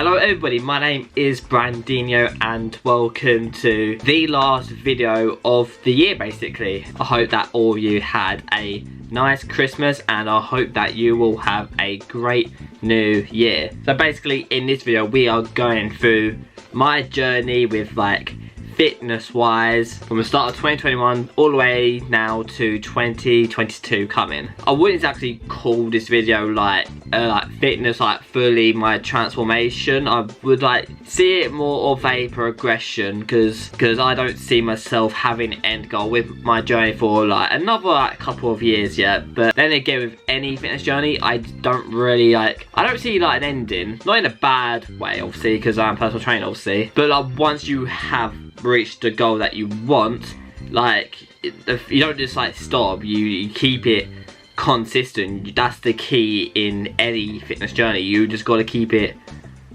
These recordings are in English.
Hello everybody, my name is Brandeenio and welcome to the last video of the year basically. I hope that all of you had a nice Christmas and I hope that you will have a great new year. So basically in this video we are going through my journey with like fitness wise from the start of 2021 all the way now to 2022 coming. I wouldn't exactly call this video like fitness, like fully my transformation. I would like see it more of a progression because I don't see myself having an end goal with my journey for like another couple of years yet. But then again, with any fitness journey, I don't really I don't see like an ending, not in a bad way obviously because I'm a personal trainer obviously, but like once you have reach the goal that you want, like if you don't just like stop, you keep it consistent. That's the key in any fitness journey. You just got to keep it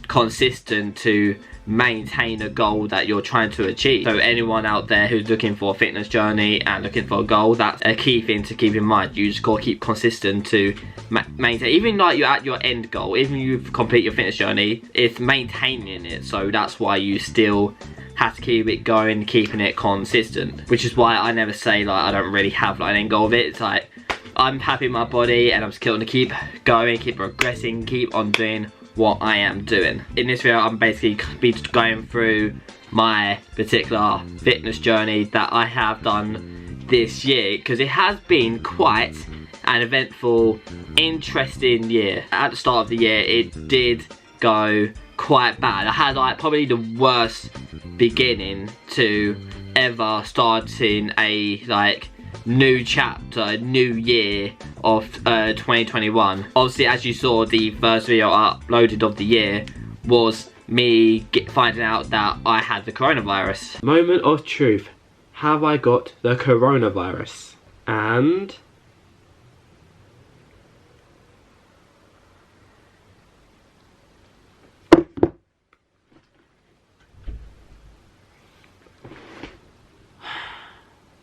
consistent to maintain a goal that you're trying to achieve. So anyone out there who's looking for a fitness journey and looking for a goal, that's a key thing to keep in mind. You just got to keep consistent to maintain. Even like you're at your end goal, even you've completed your fitness journey, it's maintaining it. So that's why you still have to keep it going, keeping it consistent, which is why I never say like I don't really have like an end goal of it. It's like I'm happy with my body and I'm just going to keep going, keep progressing, keep on doing what I am doing. In this video I'm basically be going through my particular fitness journey that I have done this year, because it has been quite an eventful, interesting year. At the start of the year it did go quite bad. I had like probably the worst beginning to ever starting a like new chapter, a new year of 2021. Obviously, as you saw, the first video I uploaded of the year was me finding out that I had the coronavirus. Moment of truth. Have I got the coronavirus? And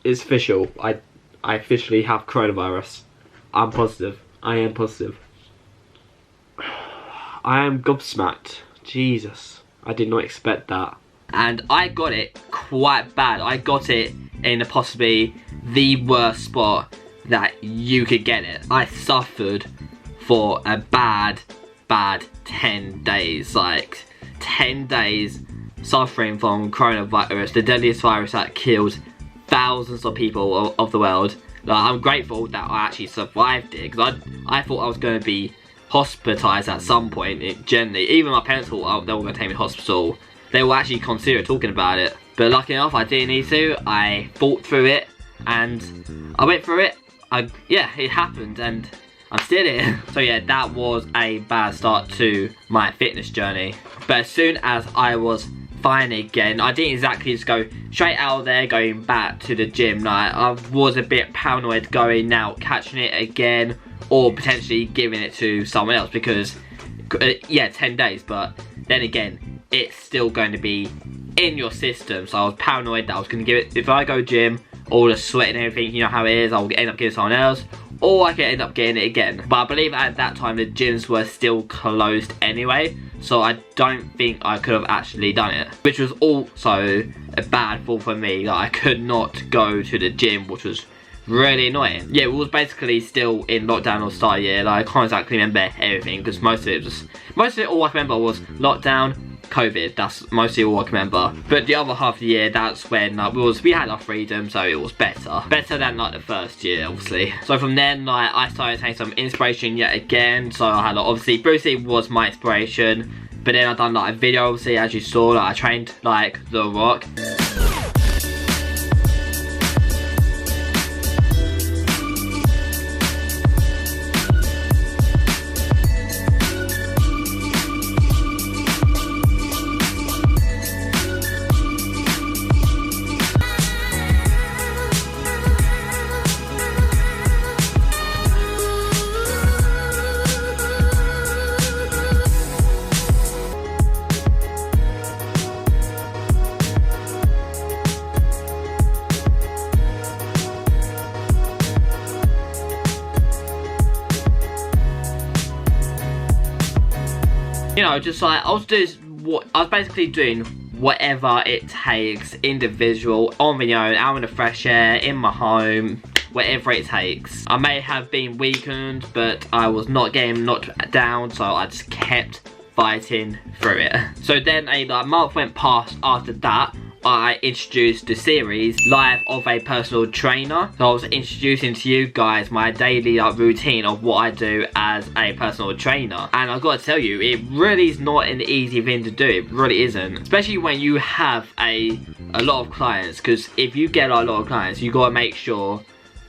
it's official. I officially have coronavirus. I'm positive. I am positive. I am gobsmacked. Jesus. I did not expect that. And I got it quite bad. I got it in possibly the worst spot that you could get it. I suffered for a bad 10 days. Like 10 days suffering from coronavirus, the deadliest virus that kills thousands of people of the world. Like, I'm grateful that I actually survived it, because I thought I was going to be hospitalised at some point. Generally, even my parents thought they were going to take me to hospital. They were actually considering talking about it, but lucky enough I didn't need to. I fought through it and I went through it. Yeah, it happened and I'm still here. So yeah, that was a bad start to my fitness journey. But as soon as I was fine again, I didn't exactly just go straight out of there going back to the gym. Like, I was a bit paranoid going out, catching it again, or potentially giving it to someone else, because yeah, 10 days, but then again it's still going to be in your system. So I was paranoid that I was going to give it, if I go gym, all the sweat and everything, you know how it is, I'll end up giving someone else, or I could end up getting it again. But I believe at that time the gyms were still closed anyway, so I don't think I could have actually done it, which was also a bad fault for me. Like, I could not go to the gym, which was really annoying. Yeah, it was basically still in lockdown or start of year. Like, I can't exactly remember everything because most of it all I can remember was lockdown, COVID. That's mostly all I can remember. But the other half of the year, that's when we had our freedom, so it was better than like the first year, obviously. So from then, like, I started taking some inspiration yet again. So I had like, obviously Bruce Lee was my inspiration, but then I done like a video, obviously, as you saw, like I trained like The Rock. know, just like, I was basically doing whatever it takes, individual, on my own, out in the fresh air, in my home, whatever it takes. I may have been weakened, but I was not getting knocked down, so I just kept fighting through it. So then a month went past after that. I introduced the series Life of a Personal Trainer. So I was introducing to you guys my daily routine of what I do as a personal trainer. And I've got to tell you, it really is not an easy thing to do. It really isn't. Especially when you have a lot of clients. Because if you get a lot of clients, you got to make sure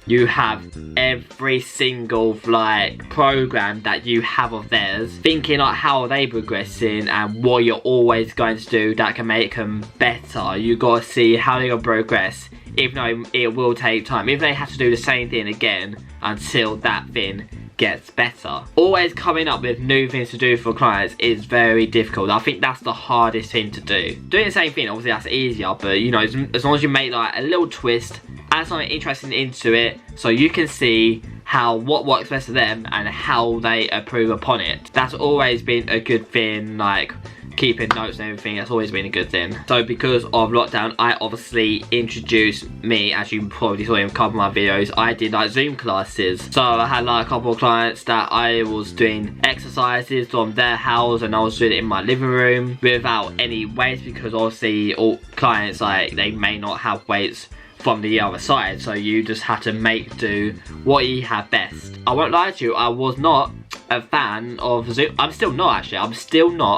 you have every single like program that you have of theirs, thinking like how are they progressing and what you're always going to do that can make them better. You gotta see how they're gonna progress, even though it will take time, even though they have to do the same thing again until that thing gets better. Always coming up with new things to do for clients is very difficult. I think that's the hardest thing to do. Doing the same thing, obviously that's easier, but you know, as long as you make like a little twist, add something interesting into it, so you can see what works best for them and how they improve upon it. That's always been a good thing, like keeping notes and everything. That's always been a good thing. So because of lockdown, I obviously introduced me, as you probably saw in a couple of my videos, I did like Zoom classes. So I had like a couple of clients that I was doing exercises from their house, and I was doing it in my living room without any weights, because obviously all clients, like, they may not have weights from the other side, so you just have to make do what you have best. I won't lie to you, I was not a fan of Zoom. I'm still not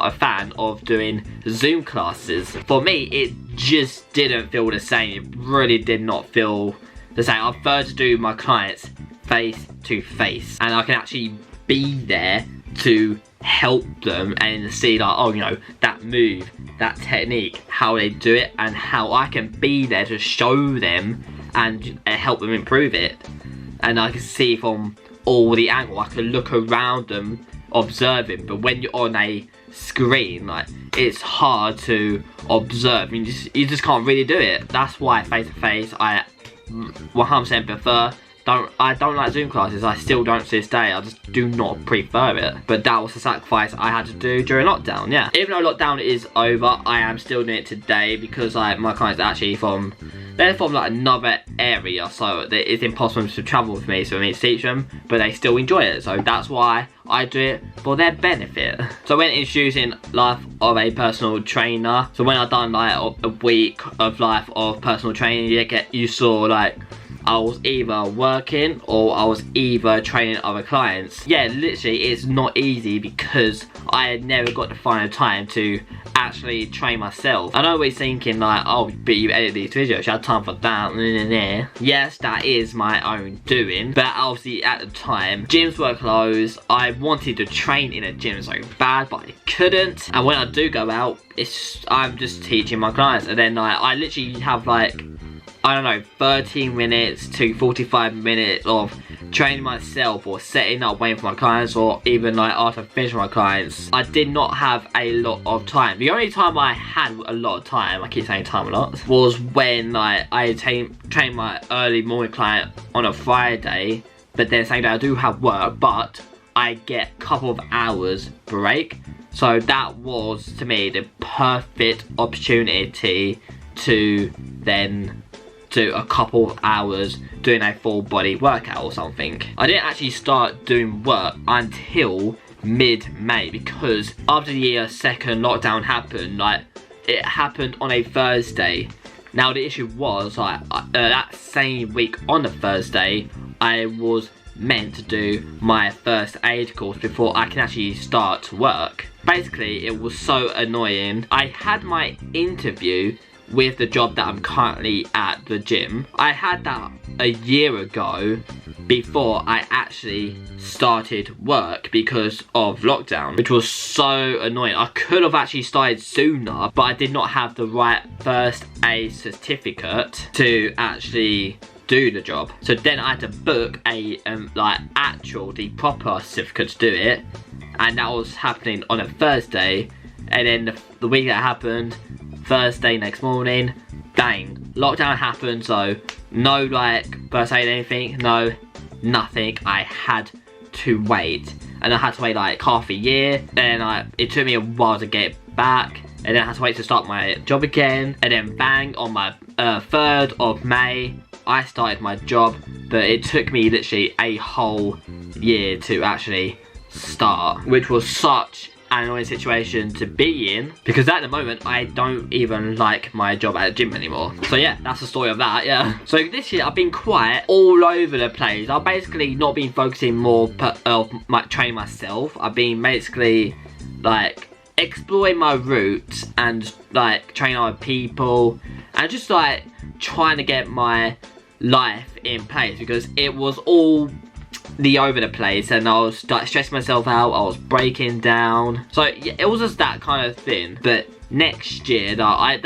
a fan of doing Zoom classes. For me, it just didn't feel the same. It really did not feel the same. I prefer to do my clients face to face, and I can actually be there to help them and see like, oh, you know, that move, that technique, how they do it, and how I can be there to show them and help them improve it. And I can see from all the angle, I can look around them observing. But when you're on a screen, like, it's hard to observe. You just can't really do it. That's why face to face I 100% prefer. I don't like Zoom classes. I still don't to this day. I just do not prefer it. But that was the sacrifice I had to do during lockdown, yeah. Even though lockdown is over, I am still doing it today, because like my clients are actually they're from like another area, so it's impossible to travel with me, so I need to teach them, but they still enjoy it. So that's why I do it, for their benefit. So when introducing Life of a Personal Trainer, so when I've done like a week of Life of Personal Training, you saw like I was either working or I was either training other clients. Yeah, literally, it's not easy because I had never got to find the time to actually train myself. I know we're thinking like, oh, but you edit these videos, you have time for that. Yes, that is my own doing, but obviously at the time, gyms were closed. I wanted to train in a gym so bad, but I couldn't. And when I do go out, I'm just teaching my clients, and then I literally have like, I don't know, 13 minutes to 45 minutes of training myself or setting up, waiting for my clients, or even like after I finish my clients. I did not have a lot of time. The only time I had a lot of time, I keep saying time a lot, was when like I trained my early morning client on a Friday, but then saying that I do have work, but I get a couple of hours break. So that was, to me, the perfect opportunity to then do a couple of hours doing a full body workout or something. I didn't actually start doing work until mid-May, because after the second lockdown happened, like, it happened on a Thursday. Now the issue was, like, that same week on the Thursday, I was meant to do my first aid course before I can actually start work. Basically, it was so annoying. I had my interview with the job that I'm currently at, the gym. I had that a year ago before I actually started work because of lockdown, which was so annoying. I could have actually started sooner, but I did not have the right first aid certificate to actually do the job. So then I had to book a the proper certificate to do it, and that was happening on a Thursday. And then the week that happened, Thursday next morning, bang, lockdown happened. So no like first aid anything, no nothing. I had to wait, and I had to wait like half a year, and it took me a while to get it back, and then I had to wait to start my job again, and then bang, on my 3rd of May I started my job, but it took me literally a whole year to actually start, which was such an annoying situation to be in, because at the moment I don't even like my job at the gym anymore. So yeah, that's the story of that. Yeah, so this year I've been quite all over the place. I've basically not been focusing more on training myself. I've been basically like exploring my roots and like training other people and just like trying to get my life in place, because it was all over the place and I was like stressing myself out, I was breaking down. So yeah, it was just that kind of thing. But next year, I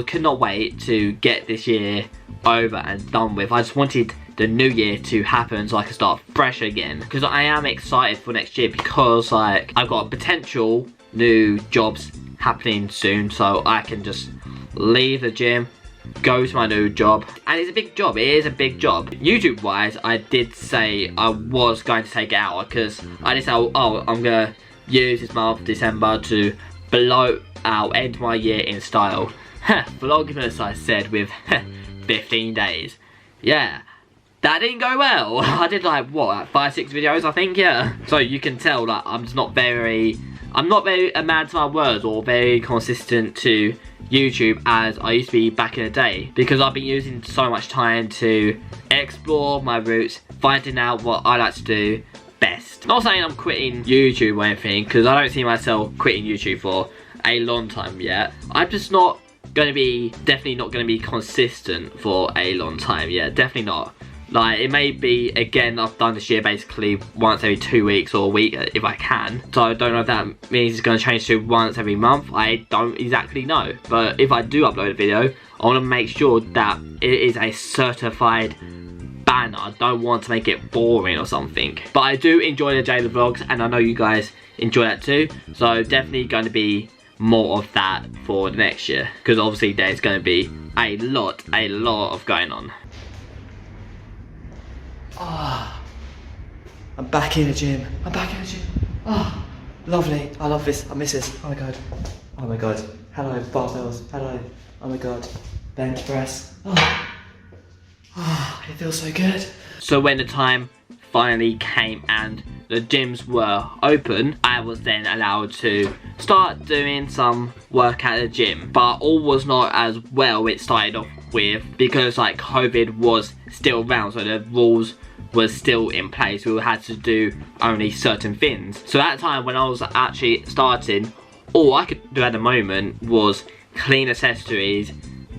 could not wait to get this year over and done with. I just wanted the new year to happen so I can start fresh again, because I am excited for next year, because like I've got potential new jobs happening soon, so I can just leave the gym, go to my new job, and it's a big job. It is a big job. YouTube wise, I did say I was going to take it out, because I just said, oh, I'm gonna use this month, December, to blow out, end my year in style. Vlogmas, I said, with 15 days. Yeah, that didn't go well. I did like, what, like 5-6 videos, I think, yeah. So you can tell that I'm not very a man to my words or very consistent to YouTube as I used to be back in the day, because I've been using so much time to explore my roots, finding out what I like to do best. Not saying I'm quitting YouTube or anything, because I don't see myself quitting YouTube for a long time yet. I'm just not going to be, definitely not going to be consistent for a long time. Yeah, definitely not. Like, it may be, again, I've done this year basically once every 2 weeks or a week if I can. So I don't know if that means it's going to change to once every month. I don't exactly know. But if I do upload a video, I want to make sure that it is a certified banner. I don't want to make it boring or something. But I do enjoy the daily vlogs, and I know you guys enjoy that too. So definitely going to be more of that for the next year, because obviously there's going to be a lot of going on. Ah, I'm back in the gym. Ah, lovely. I love this. I miss this. Oh my god. Oh my god. Hello, barbells. Hello. Oh my god. Bench press. Oh, it feels so good. So when the time finally came and the gyms were open, I was then allowed to start doing some work at the gym. But all was not as well it started off with, because like COVID was still around, so the rules was still in place. We had to do only certain things. So at the time when I was actually starting, all I could do at the moment was clean accessories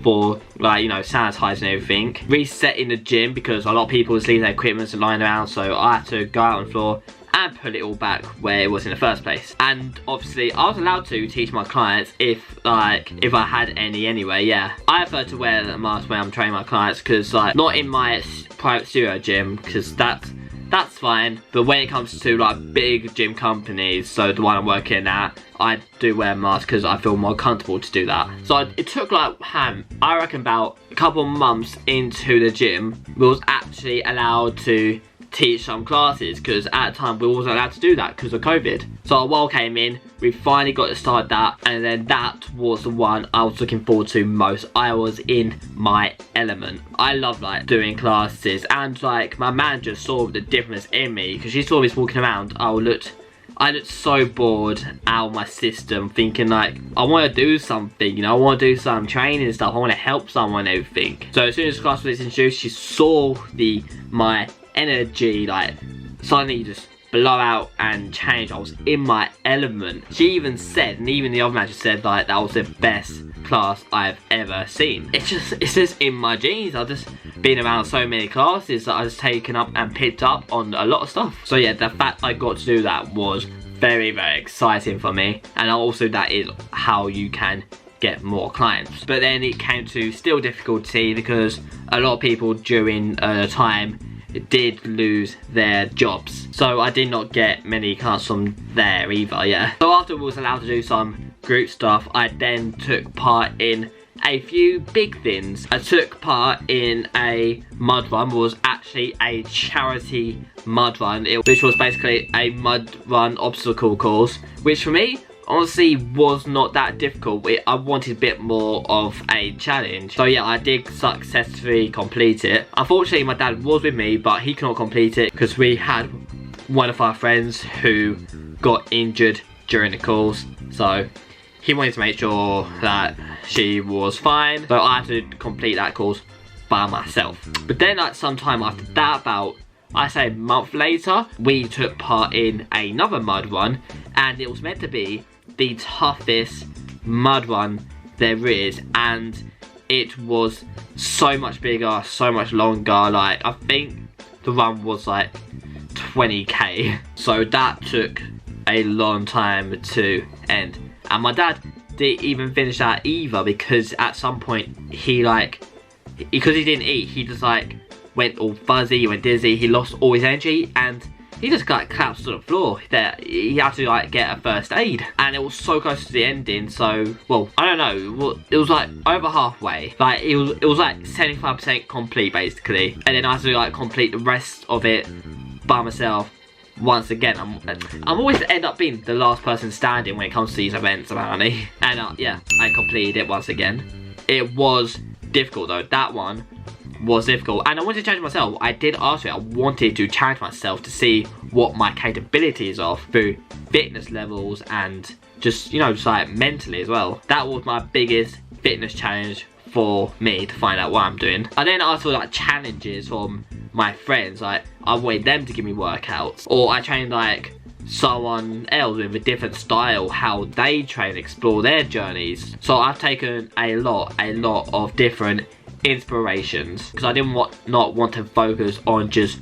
for, like, you know, sanitising everything, resetting the gym, because a lot of people just leave their equipment lying around, so I had to go out on the floor and put it all back where it was in the first place. And obviously I was allowed to teach my clients if I had any anyway. Yeah, I prefer to wear a mask when I'm training my clients, because like not in my private studio gym, because that's fine, but when it comes to like big gym companies, so the one I'm working at, I do wear a mask because I feel more comfortable to do that. So it took like, I reckon about a couple months into the gym, we was actually allowed to teach some classes, because at the time we wasn't allowed to do that because of COVID. So a while came in, we finally got to start that, and then that was the one I was looking forward to most. I was in my element. I love like doing classes, and like my manager saw the difference in me, because she saw me walking around. I looked so bored out of my system, thinking like, I want to do something, you know, I want to do some training and stuff, I want to help someone and everything. So as soon as class was introduced, she saw my energy like suddenly just blow out and change. I was in my element. She even said, and even the other manager said, like, that was the best class I've ever seen. It's just in my genes. I've just been around so many classes that I've just taken up and picked up on a lot of stuff. So yeah, the fact I got to do that was very, very exciting for me, and also that is how you can get more clients. But then it came to still difficulty, because a lot of people during the time did lose their jobs, so I did not get many clients from there either. Yeah, so after we was allowed to do some group stuff, I then took part in a few big things. I took part in a mud run, was actually a charity mud run, which was basically a mud run obstacle course, which for me, honestly, was not that difficult. I wanted a bit more of a challenge. So yeah, I did successfully complete it. Unfortunately, my dad was with me, but he could not complete it because we had one of our friends who got injured during the course. So he wanted to make sure that she was fine. So I had to complete that course by myself. But then like sometime after that, about I say a month later, we took part in another mud run, and it was meant to be the toughest mud run there is, and it was so much bigger, so much longer. Like I think the run was like 20k, so that took a long time to end. And my dad didn't even finish that either, because at some point he because he didn't eat, he just like went all fuzzy, went dizzy, he lost all his energy, and he just got collapsed to the floor. He had to like get a first aid, and it was so close to the ending. So, well, I don't know, it was like over halfway. Like it was like 75% complete basically, and then I had to like complete the rest of it by myself once again. I'm always end up being the last person standing when it comes to these events apparently. And yeah, I completed it once again. It was difficult though. That one was difficult, and I wanted to challenge myself. I did ask it. I wanted to challenge myself to see what my capabilities are through fitness levels and just, you know, just like mentally as well. That was my biggest fitness challenge for me, to find out what I'm doing. I then asked for like challenges from my friends. Like I wanted them to give me workouts, or I trained like someone else with a different style, how they train, explore their journeys. So I've taken a lot of different inspirations, because I didn't not want to focus on just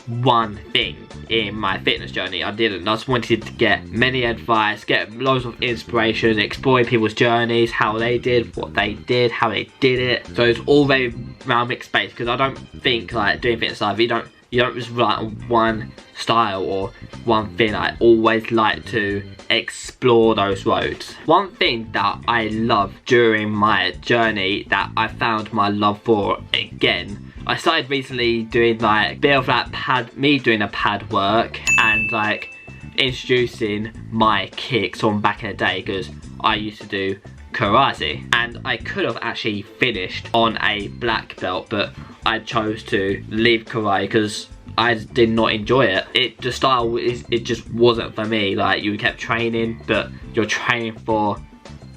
one thing in my fitness journey. I just wanted to get many advice, get loads of inspiration, exploring people's journeys, how they did what they did, how they did it. So it's all very round mixed space, because I don't think like doing fitness life, you don't just rely on one style or one thing. I always like to explore those roads. One thing that I loved during my journey that I found my love for again, I started recently doing like a bit of like doing a pad work, and like introducing my kicks from back in the day, because I used to do karate, and I could have actually finished on a black belt, but I chose to leave karate because I did not enjoy it. The style it just wasn't for me. Like you kept training, but you're training for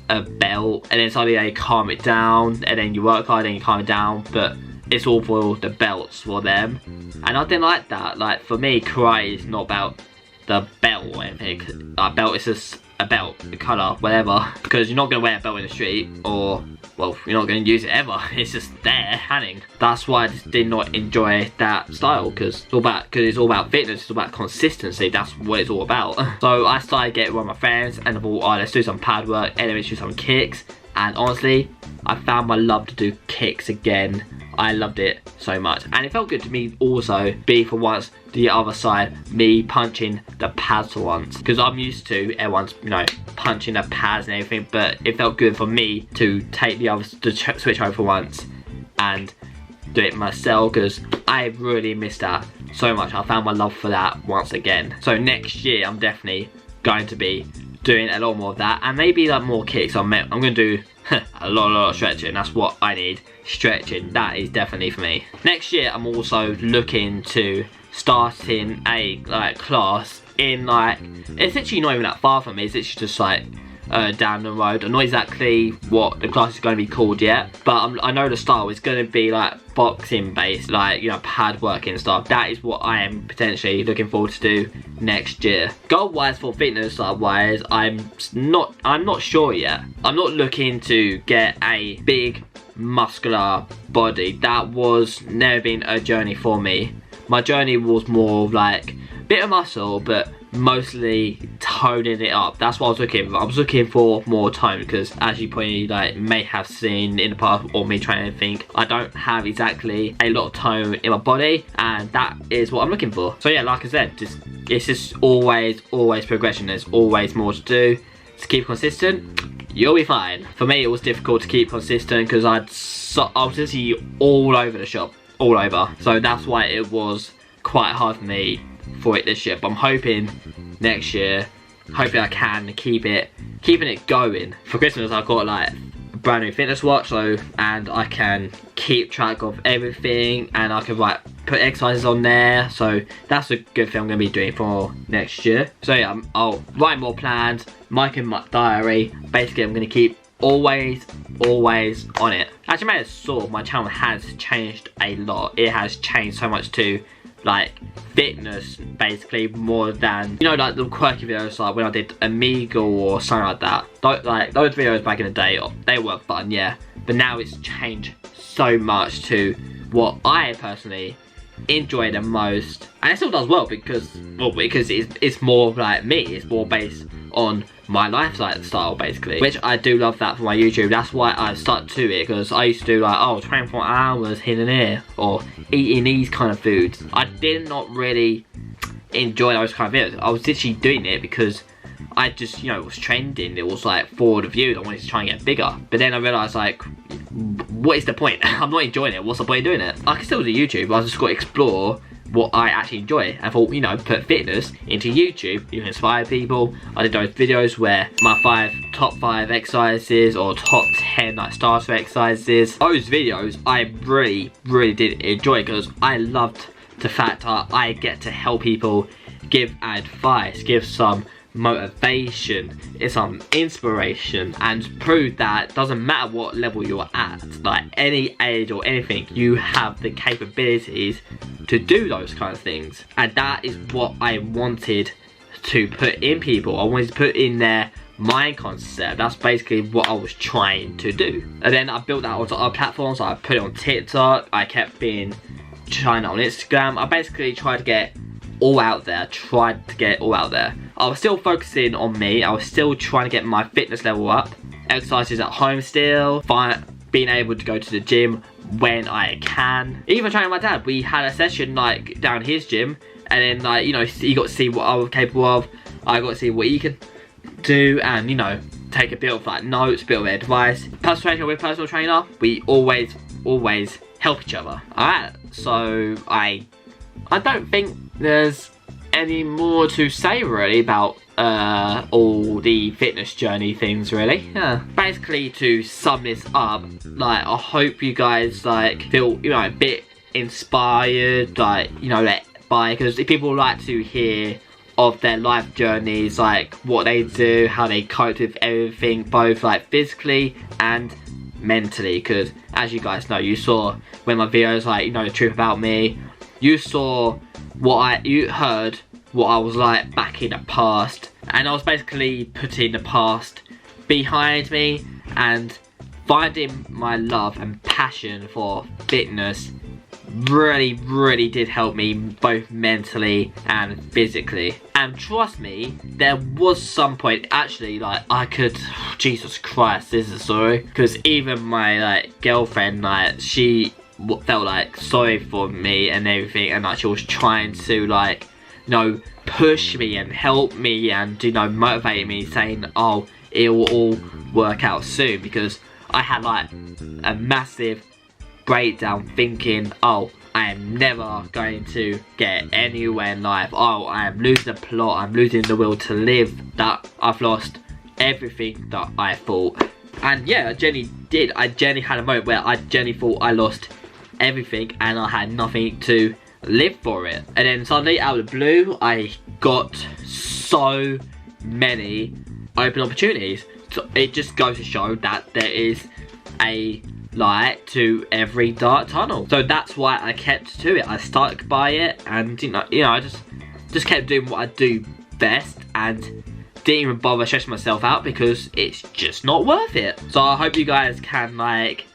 a belt, and then suddenly they calm it down, and then you work hard and you calm it down, but it's all for the belts for them, and I didn't like that. Like for me, karate is not about the belt or anything. A belt is just a belt, the colour, whatever, because you're not going to wear a belt in the street, or well, you're not going to use it ever. It's just there hanging. That's why I just did not enjoy that style, because it's all about fitness, it's all about consistency. That's what it's all about. So I started getting with my friends, and I thought, oh, let's do some pad work, and then let's do some kicks. And honestly, I found my love to do kicks again. I loved it so much, and it felt good to me also be for once the other side, me punching the pads for once, because I'm used to everyone's, you know, punching the pads and everything, but it felt good for me to take the other, to switch over for once and do it myself, because I really missed that so much. I found my love for that once again. So next year I'm definitely going to be doing a lot more of that, and maybe like more kicks. I'm going to do a lot of stretching. That's what I need. Stretching, that is definitely for me. Next year I'm also looking to starting a like class in like, it's literally not even that far from me. It's literally just like down the road. I'm not exactly what the class is going to be called yet, but I know the style is going to be like boxing based, like, you know, pad working stuff. That is what I am potentially looking forward to do next year. Goal wise for fitness wise, I'm not sure yet. I'm not looking to get a big muscular body. That was never been a journey for me. My journey was more of like a bit of muscle, but mostly toning it up. That's what I was looking for. I was looking for more tone, because as you probably like may have seen in the past, or me trying to think, I don't have exactly a lot of tone in my body, and that is what I'm looking for. So yeah, like I said, it's just always progression. There's always more to do. To keep consistent, you'll be fine. For me, it was difficult to keep consistent because I was literally all over the shop, all over. So that's why it was quite hard for me for it this year. But I'm hoping next year, hopefully I can keeping it going. For Christmas, I've got like a brand new fitness watch, so and I can keep track of everything, and I can put exercises on there. So that's a good thing I'm gonna be doing for next year. So yeah, I'll write more plans, mark in my diary. Basically, I'm gonna keep always on it. As you may have saw, my channel has changed a lot. It has changed so much too, like fitness basically, more than, you know, like the quirky videos like when I did Amiga or something like that. Like those videos back in the day, they were fun, yeah, but now it's changed so much to what I personally enjoy the most, and it still does well because it's more like me. It's more based on my lifestyle basically, which I do love that for my YouTube. That's why I've stuck to it, because I used to do like, oh, 24 hours here and there, or eating these kind of foods. I did not really enjoy those kind of videos. I was literally doing it because I just, you know, it was trending. It was like for the views. I wanted to try and get bigger. But then I realised, like, what is the point? I'm not enjoying it. What's the point of doing it? I can still do YouTube. I just got to explore what I actually enjoy. I thought, you know, put fitness into YouTube. You can inspire people. I did those videos where my top 5 exercises or top 10 like starter exercises. Those videos I really did enjoy, because I loved the fact that I get to help people, give advice, give some motivation, it's some inspiration, and prove that doesn't matter what level you're at, like any age or anything, you have the capabilities to do those kind of things. And that is what I wanted to put in people. I wanted to put in their mind concept. That's basically what I was trying to do. And then I built that onto other platforms. So I put it on TikTok, I kept trying it on Instagram. I basically tried to get all out there, I was still focusing on me. I was still trying to get my fitness level up, exercises at home still, being able to go to the gym when I can. Even training my dad, we had a session like down his gym, and then like, you know, he got to see what I was capable of, I got to see what he can do, and, you know, take a bit of like notes, a bit of advice. Personal trainer with personal trainer, we always help each other. Alright, so I don't think there's any more to say really about all the fitness journey things really. Yeah, basically to sum this up, like I hope you guys like feel, you know, a bit inspired, like, you know, because if people like to hear of their life journeys, like what they do, how they cope with everything, both like physically and mentally, because as you guys know, you saw when my videos, like, you know, the truth about me, you saw you heard what I was like back in the past, and I was basically putting the past behind me and finding my love and passion for fitness really did help me both mentally and physically. And trust me, there was some point actually like I could, Jesus Christ, this is sorry, because even my like girlfriend, like she felt like sorry for me and everything, and like she was trying to like, you know, push me and help me and, you know, motivate me, saying, oh, it will all work out soon, because I had like a massive breakdown thinking, oh, I am never going to get anywhere in life, oh, I am losing the plot, I'm losing the will to live, that I've lost everything that I thought. And yeah, I genuinely had a moment where I genuinely thought I lost everything and I had nothing to live for it. And then suddenly out of the blue, I got so many open opportunities. So it just goes to show that there is a light to every dark tunnel. So that's why I kept to it. I stuck by it, and you know, I just kept doing what I do best, and didn't even bother stressing myself out because it's just not worth it. So I hope you guys can like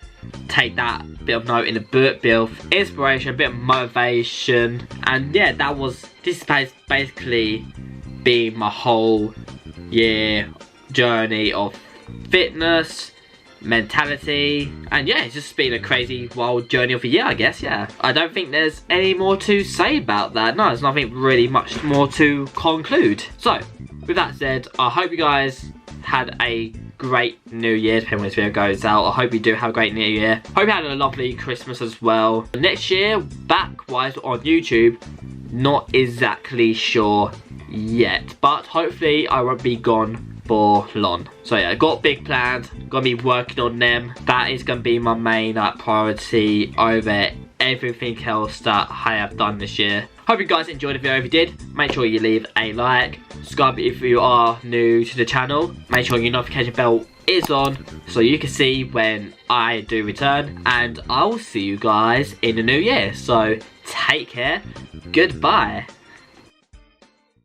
take that bit of note in the book, bit of inspiration, a bit of motivation. And yeah, this is basically been my whole year journey of fitness, mentality, and yeah, it's just been a crazy wild journey of a year, I guess. Yeah, I don't think there's any more to say about that. No, there's nothing really much more to conclude. So with that said, I hope you guys had a great New Year, depending when this video goes out. I hope you do have a great New Year. Hope you had a lovely Christmas as well. Next year, back-wise on YouTube, not exactly sure yet, but hopefully I won't be gone for long. So yeah, got big plans, gonna be working on them. That is gonna be my main priority over everything else that I have done this year. Hope you guys enjoyed the video. If you did, make sure you leave a like, subscribe if you are new to the channel, make sure your notification bell is on so you can see when I do return, and I will see you guys in the new year. So take care, goodbye.